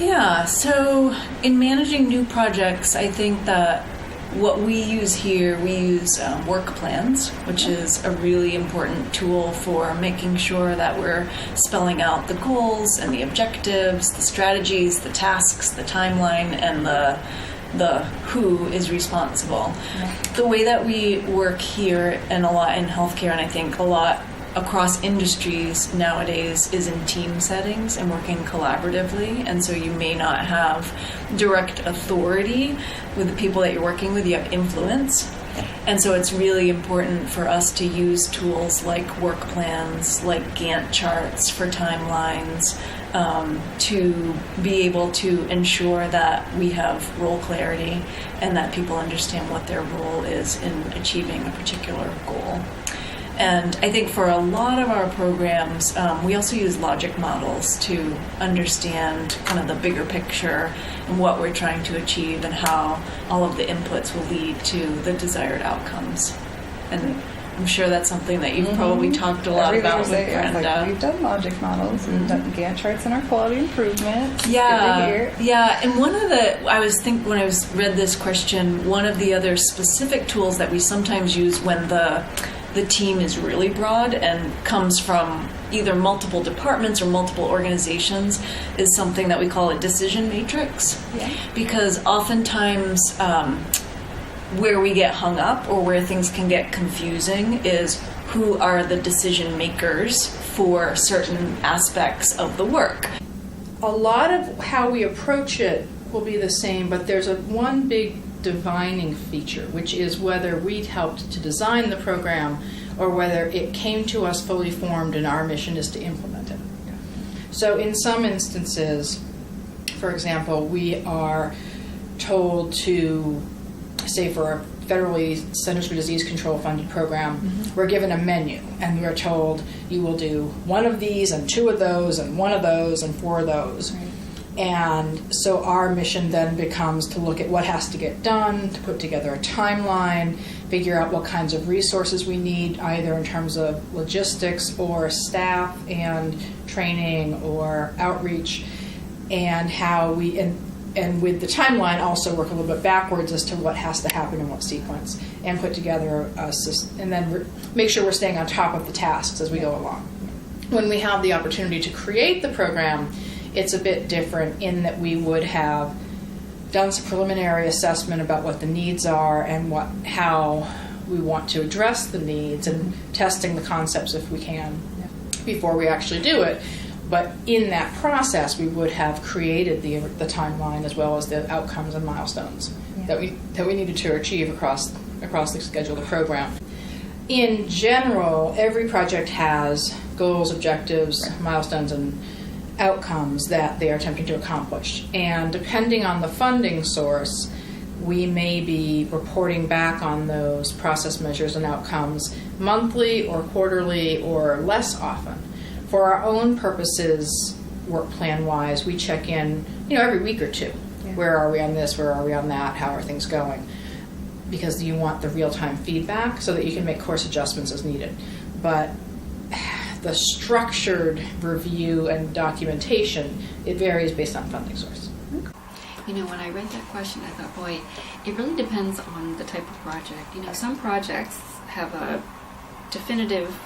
Yeah, so in managing new projects, I think that what we use here, we use work plans, which is a really important tool for making sure that we're spelling out the goals and the objectives, the strategies, the tasks, the timeline, and the who is responsible. Yeah. The way that we work here and a lot in healthcare, and I think a lot across industries nowadays, is in team settings and working collaboratively, and so you may not have direct authority with the people that you're working with. You have influence, and so it's really important for us to use tools like work plans, like Gantt charts for timelines, to be able to ensure that we have role clarity and that people understand what their role is in achieving a particular goal. And I think for a lot of our programs, we also use logic models to understand kind of the bigger picture and what we're trying to achieve and how all of the inputs will lead to the desired outcomes. And I'm sure that's something that you've probably talked a lot about with Brenda. Like, we've done logic models and done Gantt charts in our quality improvement. Yeah. And one of the, when I read this question, one of the other specific tools that we sometimes use when the team is really broad and comes from either multiple departments or multiple organizations is something that we call a decision matrix. Yeah. Because oftentimes where we get hung up or where things can get confusing is who are the decision makers for certain aspects of the work. A lot of how we approach it will be the same, but there's one big divining feature, which is whether we helped to design the program or whether it came to us fully formed and our mission is to implement it. Yeah. So in some instances, for example, we are told to, say for a federally Centers for Disease Control funded program, we're given a menu and we're told you will do one of these and two of those and one of those and four of those. Right. And so our mission then becomes to look at what has to get done, to put together a timeline, figure out what kinds of resources we need, either in terms of logistics or staff and training or outreach, and how we, and with the timeline also work a little bit backwards as to what has to happen in what sequence, and put together a system, and then make sure we're staying on top of the tasks as we go along. When we have the opportunity to create the program, it's a bit different in that we would have done some preliminary assessment about what the needs are and how we want to address the needs, and testing the concepts if we can before we actually do it. But in that process, we would have created the timeline as well as the outcomes and milestones that we needed to achieve across the schedule of the program. In general, every project has goals, objectives, milestones, and outcomes that they are attempting to accomplish. And depending on the funding source, we may be reporting back on those process measures and outcomes monthly or quarterly or less often. For our own purposes, work plan wise, we check in, every week or two. Yeah. Where are we on this? Where are we on that? How are things going? Because you want the real-time feedback so that you can make course adjustments as needed. But the structured review and documentation, it varies based on funding source. When I read that question, I thought, boy, it really depends on the type of project. Some projects have a definitive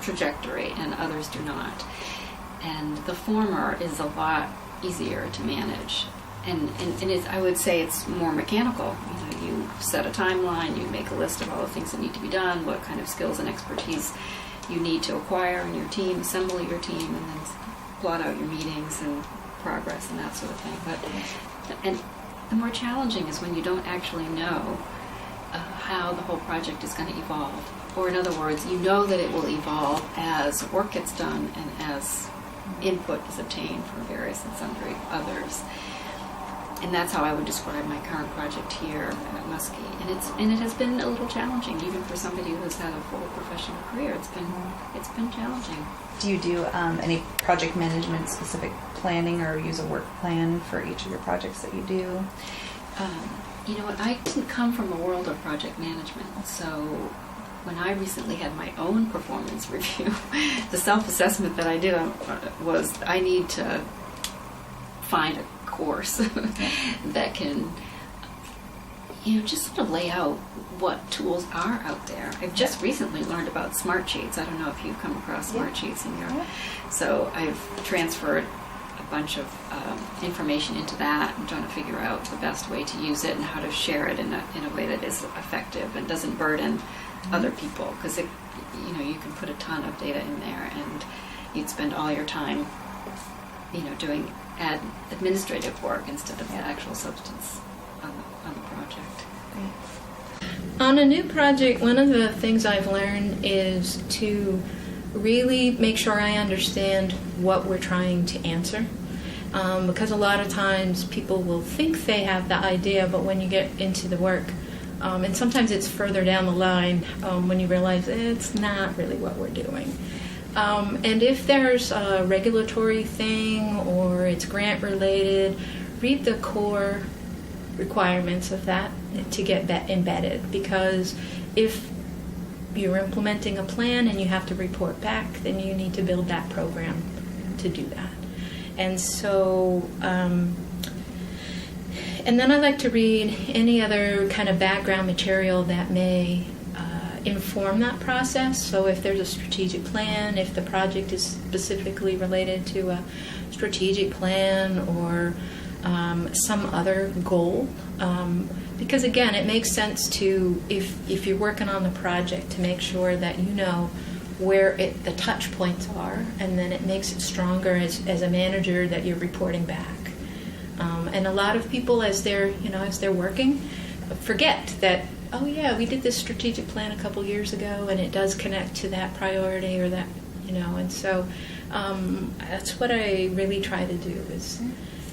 trajectory and others do not. And the former is a lot easier to manage. And I would say it's more mechanical. You set a timeline, you make a list of all the things that need to be done, what kind of skills and expertise you need to acquire in your team, assemble your team, and then plot out your meetings and progress and that sort of thing. And the more challenging is when you don't actually know how the whole project is going to evolve. Or in other words, you know that it will evolve as work gets done and as input is obtained from various and sundry others. And that's how I would describe my current project here at Muskie. And it has been a little challenging, even for somebody who has had a full professional career. It's been challenging. Do you do any project management specific planning or use a work plan for each of your projects that you do? I didn't come from a world of project management, so when I recently had my own performance review, the self-assessment that I did was I need to find a course that can, just sort of lay out what tools are out there. I've just recently learned about Smartsheets. I don't know if you've come across Smartsheets in your... So I've transferred a bunch of information into that and trying to figure out the best way to use it and how to share it in a way that is effective and doesn't burden other people, because you can put a ton of data in there and you'd spend all your time doing administrative work instead of the actual substance on the project. On a new project, one of the things I've learned is to really make sure I understand what we're trying to answer. Because a lot of times people will think they have the idea, but when you get into the work, and sometimes it's further down the line when you realize it's not really what we're doing. And if there's a regulatory thing or it's grant related, read the core requirements of that to get embedded, because if you're implementing a plan and you have to report back, then you need to build that program to do that. And so, and then I like to read any other kind of background material that may inform that process. So if there's a strategic plan, if the project is specifically related to a strategic plan or some other goal, because again, it makes sense to, if you're working on the project, to make sure that you know where the touch points are, and then it makes it stronger as a manager that you're reporting back. And a lot of people, as they're working, forget that, oh yeah, we did this strategic plan a couple years ago, and it does connect to that priority or that, and so that's what I really try to do, is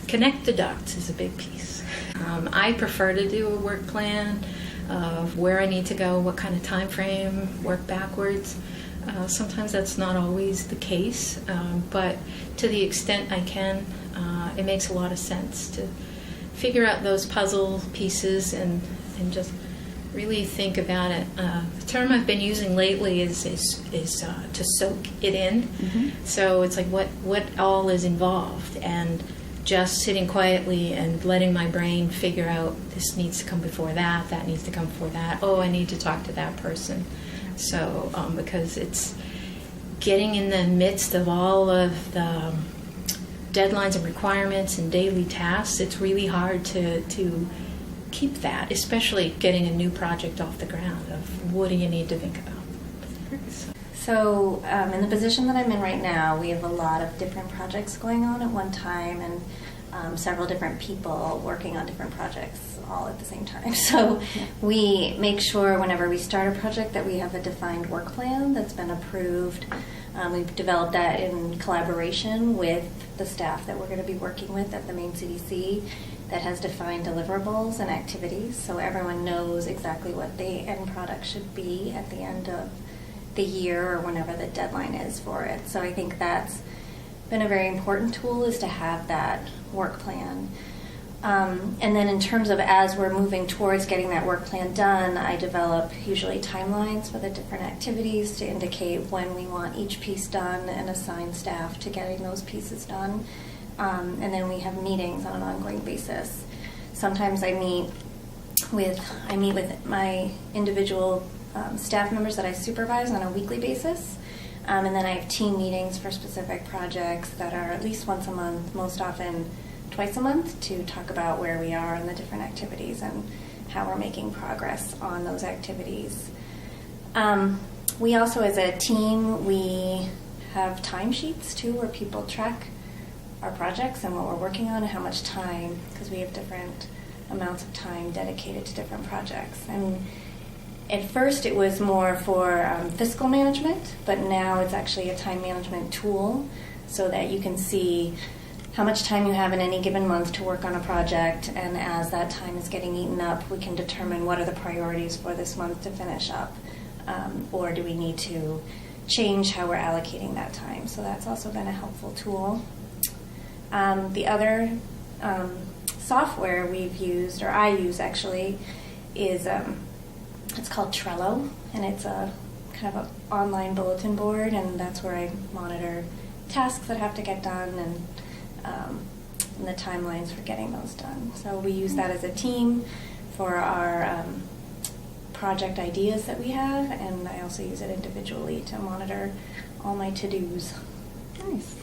connect the dots is a big piece. I prefer to do a work plan of where I need to go, what kind of time frame, work backwards. Sometimes that's not always the case, but to the extent I can, it makes a lot of sense to figure out those puzzle pieces and just really think about it. The term I've been using lately is to soak it in. Mm-hmm. So it's like what all is involved, and just sitting quietly and letting my brain figure out, this needs to come before that needs to come before that. Oh, I need to talk to that person. So because it's getting in the midst of all of the deadlines and requirements and daily tasks, it's really hard to keep that, especially getting a new project off the ground of what do you need to think about. So in the position that I'm in right now, we have a lot of different projects going on at one time, and several different people working on different projects all at the same time. So we make sure whenever we start a project that we have a defined work plan that's been approved. We've developed that in collaboration with the staff that we're going to be working with at the main CDC, that has defined deliverables and activities, so everyone knows exactly what the end product should be at the end of the year or whenever the deadline is for it. So I think that's been a very important tool, is to have that work plan. And then in terms of as we're moving towards getting that work plan done, I develop usually timelines for the different activities to indicate when we want each piece done and assign staff to getting those pieces done. And then we have meetings on an ongoing basis. Sometimes I meet with my individual staff members that I supervise on a weekly basis. And then I have team meetings for specific projects that are at least once a month, most often twice a month, to talk about where we are in the different activities and how we're making progress on those activities. We also, as a team, we have timesheets too, where people track our projects and what we're working on and how much time, because we have different amounts of time dedicated to different projects. And at first it was more for fiscal management, but now it's actually a time management tool so that you can see how much time you have in any given month to work on a project, and as that time is getting eaten up, we can determine what are the priorities for this month to finish up, or do we need to change how we're allocating that time. So that's also been a helpful tool. The other software we've used, or I use actually, is it's called Trello, and it's a kind of an online bulletin board, and that's where I monitor tasks that have to get done and and the timelines for getting those done. So we use that as a team for our project ideas that we have, and I also use it individually to monitor all my to-dos. Nice.